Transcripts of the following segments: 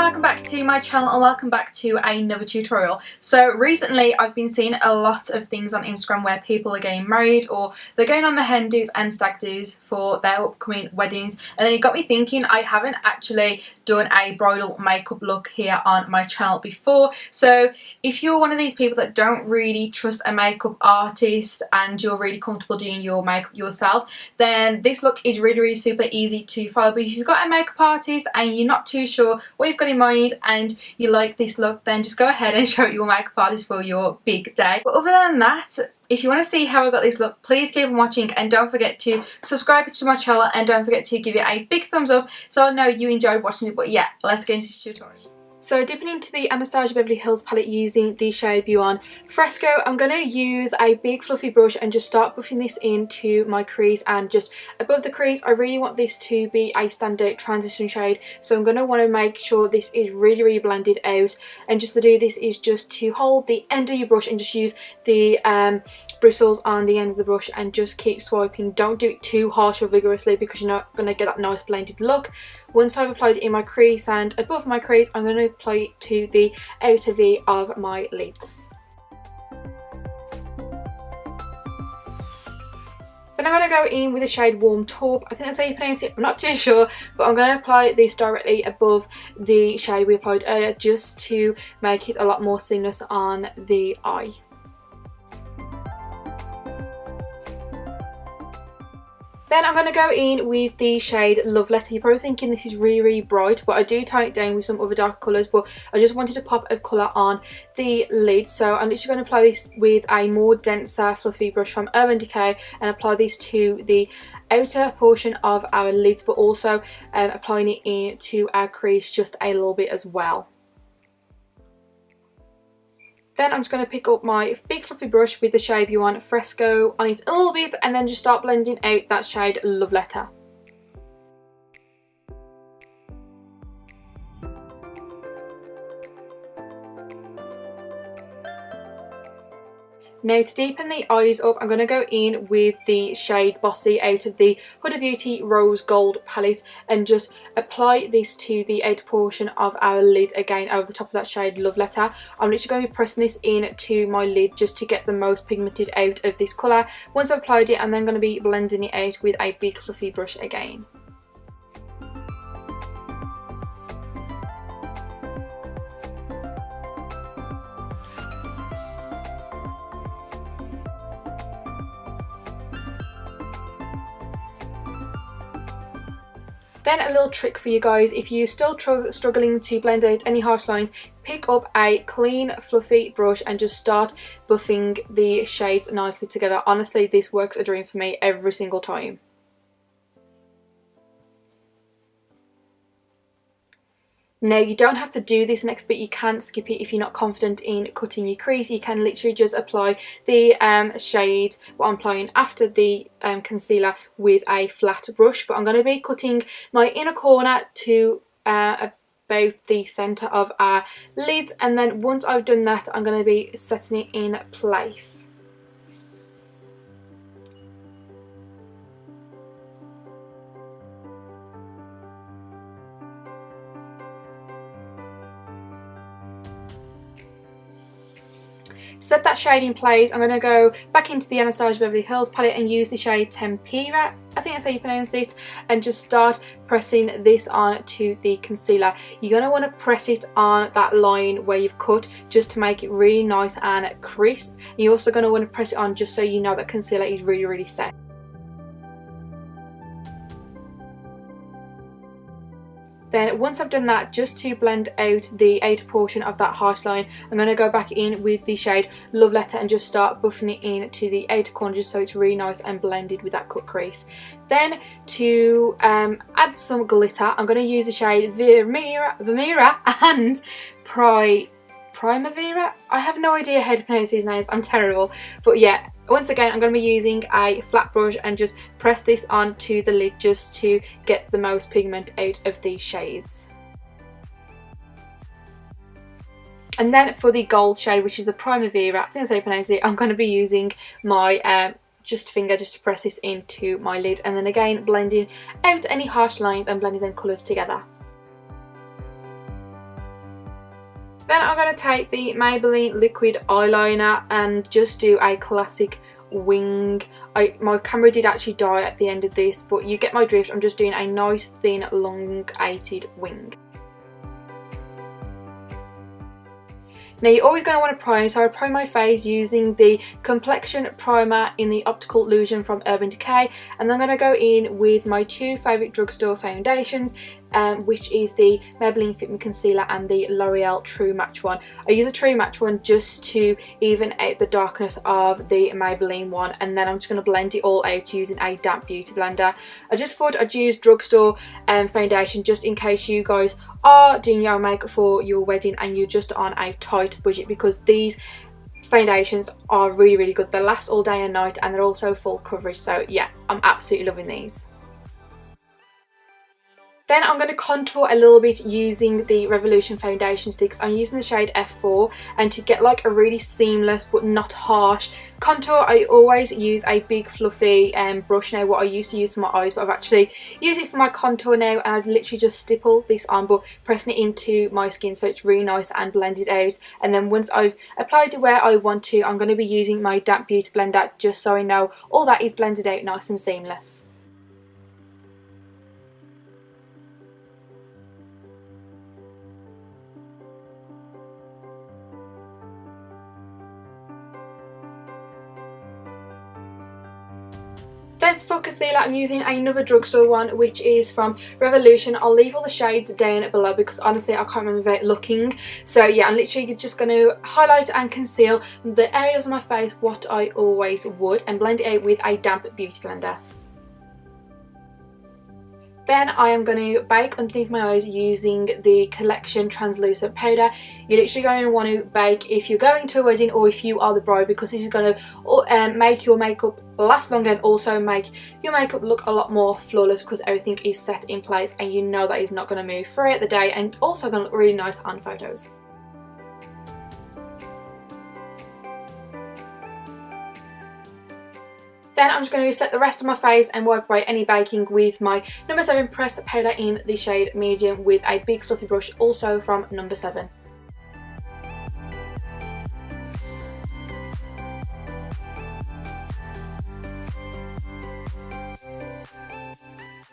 welcome back to my channel and welcome back to another tutorial. So recently I've been seeing a lot of things on Instagram where people are getting married or they're going on the hen do's and stag do's for their upcoming weddings, and then it got me thinking I haven't actually done a bridal makeup look here on my channel before. So if you're one of these people that don't really trust a makeup artist and you're really comfortable doing your makeup yourself, then this look is really super easy to follow. But if you've got a makeup artist and you're not too sure what you've got in mind and you like this look, then just go ahead and show it your makeup artist for your big day. But other than that, if you want to see how I got this look, please keep on watching and don't forget to subscribe to my channel and don't forget to give it a big thumbs up so I know you enjoyed watching it. But yeah, let's get into this tutorial. So dipping into the Anastasia Beverly Hills palette using the shade B1 Fresco, I'm going to use a big fluffy brush and just start buffing this into my crease and just above the crease. I really want this to be a standard transition shade, so I'm going to want to make sure this is really blended out. And just to do this is just to hold the end of your brush and just use the bristles on the end of the brush and just keep swiping. Don't do it too harsh or vigorously because you're not going to get that nice blended look. Once I've applied it in my crease and above my crease, I'm going to apply it to the outer V of my lids. Then I'm going to go in with the shade Warm Taupe. I think that's how you pronounce it, I'm not too sure, but I'm going to apply this directly above the shade we applied earlier just to make it a lot more seamless on the eye. Then I'm going to go in with the shade Love Letter. You're probably thinking this is really bright, but I do tone it down with some other dark colours, but I just wanted a pop of colour on the lid. So I'm literally going to apply this with a more denser fluffy brush from Urban Decay and apply this to the outer portion of our lids, but also applying it into our crease just a little bit as well. Then I'm just going to pick up my big fluffy brush with the shade B1 Fresco on it a little bit and then just start blending out that shade Love Letter. Now to deepen the eyes up, I'm going to go in with the shade Bossy out of the Huda Beauty Rose Gold palette and just apply this to the outer portion of our lid again over the top of that shade Love Letter. I'm literally going to be pressing this into my lid just to get the most pigmented out of this colour. Once I've applied it, I'm then going to be blending it out with a big fluffy brush again. Then a little trick for you guys, if you're still struggling to blend out any harsh lines, pick up a clean fluffy brush and just start buffing the shades nicely together. Honestly, this works a dream for me every single time. Now you don't have to do this next bit, you can skip it if you're not confident in cutting your crease. You can literally just apply the shade, what I'm applying after the concealer with a flat brush. But I'm going to be cutting my inner corner to about the centre of our lid, and then once I've done that I'm going to be setting it in place. Set that shade in place. I'm going to go back into the Anastasia Beverly Hills palette and use the shade Tempera, I think that's how you pronounce it, and just start pressing this on to the concealer. You're going to want to press it on that line where you've cut just to make it really nice and crisp. And you're also going to want to press it on just so you know that concealer is really set. Then once I've done that, just to blend out the outer portion of that harsh line, I'm going to go back in with the shade Love Letter and just start buffing it in to the outer corner just so it's really nice and blended with that cut crease. Then to add some glitter, I'm going to use the shade Vermeer and Primavera. I have no idea how to pronounce these names, I'm terrible. But yeah, once again I'm going to be using a flat brush and just press this onto the lid just to get the most pigment out of these shades. And then for the gold shade, which is the Primavera, I think that's how you pronounce it, I'm going to be using my just finger just to press this into my lid, and then again blending out any harsh lines and blending them colours together. Then I'm going to take the Maybelline liquid eyeliner and just do a classic wing. My camera did actually die at the end of this, but you get my drift. I'm just doing a nice thin elongated wing. Now you're always going to want to prime, so I prime my face using the Complexion Primer in the Optical Illusion from Urban Decay, and I'm going to go in with my two favourite drugstore foundations, which is the Maybelline Fit Me Concealer and the L'Oreal True Match one. I use a True Match one just to even out the darkness of the Maybelline one, and then I'm just going to blend it all out using a damp beauty blender. I just thought I'd use drugstore foundation just in case you guys are doing your makeup for your wedding and you're just on a tight budget, because these foundations are really good. They last all day and night and they're also full coverage, so yeah, I'm absolutely loving these. Then I'm going to contour a little bit using the Revolution foundation sticks. I'm using the shade F4, and to get like a really seamless but not harsh contour, I always use a big fluffy brush. Now what I used to use for my eyes, but I've actually used it for my contour now, and I've literally just stipple this on but pressing it into my skin so it's really nice and blended out. And then once I've applied it where I want to, I'm going to be using my damp beauty blender just so I know all that is blended out nice and seamless. Then for concealer, I'm using another drugstore one, which is from Revolution. I'll leave all the shades down below because honestly I can't remember without looking. So yeah, I'm literally just going to highlight and conceal the areas of my face what I always would, and blend it out with a damp beauty blender. Then I am going to bake underneath my eyes using the Collection Translucent Powder. You're literally going to want to bake if you're going to a wedding or if you are the bride, because this is going to make your makeup last longer and also make your makeup look a lot more flawless, because everything is set in place and you know that is not going to move throughout the day, and it's also going to look really nice on photos. Then I'm just going to set the rest of my face and wipe away any baking with my number 7 pressed powder in the shade Medium with a big fluffy brush, also from number 7.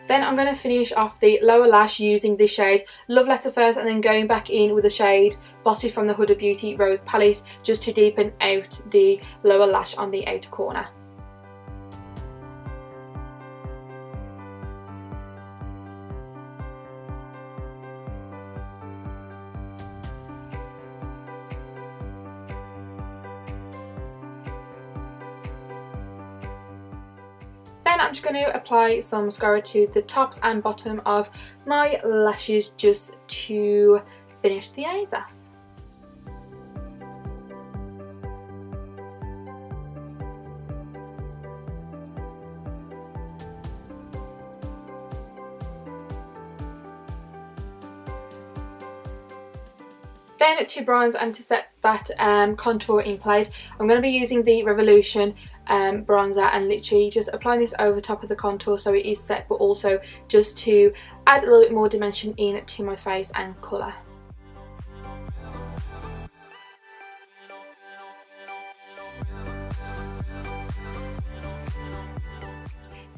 Then I'm going to finish off the lower lash using this shade Love Letter first, and then going back in with the shade Botty from the Huda Beauty Rose palette just to deepen out the lower lash on the outer corner. Then I'm just going to apply some mascara to the tops and bottom of my lashes just to finish the eyes off. Then to bronze and to set that contour in place, I'm going to be using the Revolution bronzer and literally just applying this over top of the contour so it is set, but also just to add a little bit more dimension in to my face and colour.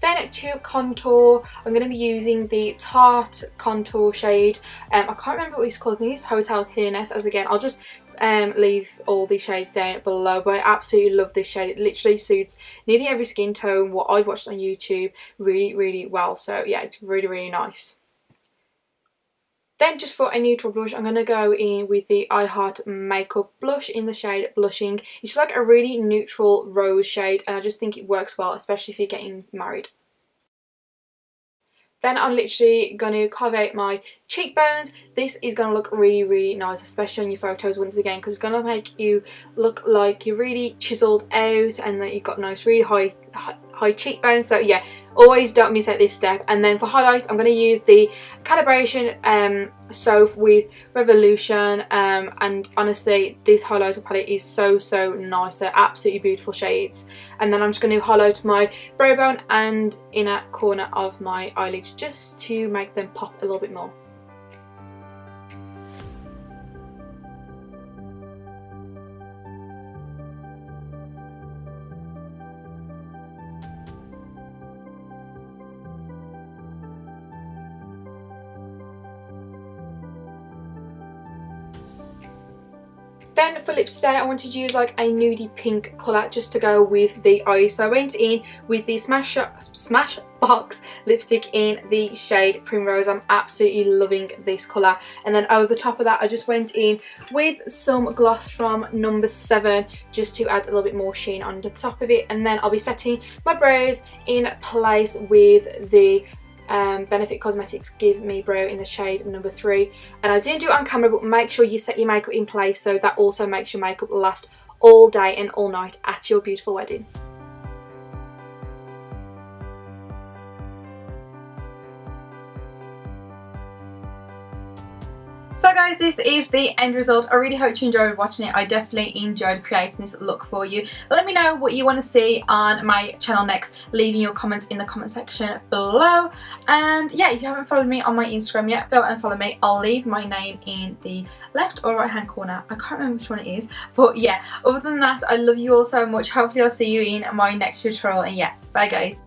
Then to contour, I'm going to be using the Tarte contour shade. I can't remember what it's called. I think it's Hotel Heiress. As again, I'll just leave all the shades down below, but I absolutely love this shade. It literally suits nearly every skin tone what I've watched on YouTube really well. So yeah, it's really nice. Then just for a neutral blush, I'm going to go in with the I Heart Makeup blush in the shade Blushing. It's like a really neutral rose shade, and I just think it works well, especially if you're getting married. Then I'm literally going to carve out my cheekbones. This is going to look really nice, especially on your photos once again, because it's going to make you look like you're really chiseled out and that you've got nice really high cheekbones. So yeah, always don't miss out this step. And then for highlight, I'm going to use the Calibration Soap with Revolution, and honestly this highlighter palette is so nice. They're absolutely beautiful shades. And then I'm just going to highlight my brow bone and inner corner of my eyelids just to make them pop a little bit more. Then for lips today, I wanted to use like a nudie pink colour just to go with the eyes. So I went in with the Smashbox lipstick in the shade Primrose. I'm absolutely loving this colour. And then over the top of that, I just went in with some gloss from number 7 just to add a little bit more sheen on the top of it. And then I'll be setting my brows in place with the Benefit Cosmetics Give Me Brow in the shade number 3. And I didn't do it on camera, but make sure you set your makeup in place so that also makes your makeup last all day and all night at your beautiful wedding. So guys, this is the end result. I really hope you enjoyed watching it. I definitely enjoyed creating this look for you. Let me know what you want to see on my channel next, leaving your comments in the comment section below. And yeah, if you haven't followed me on my Instagram yet, go and follow me. I'll leave my name in the left or right hand corner. I can't remember which one it is, but yeah, other than that, I love you all so much. Hopefully I'll see you in my next tutorial, and yeah, bye guys.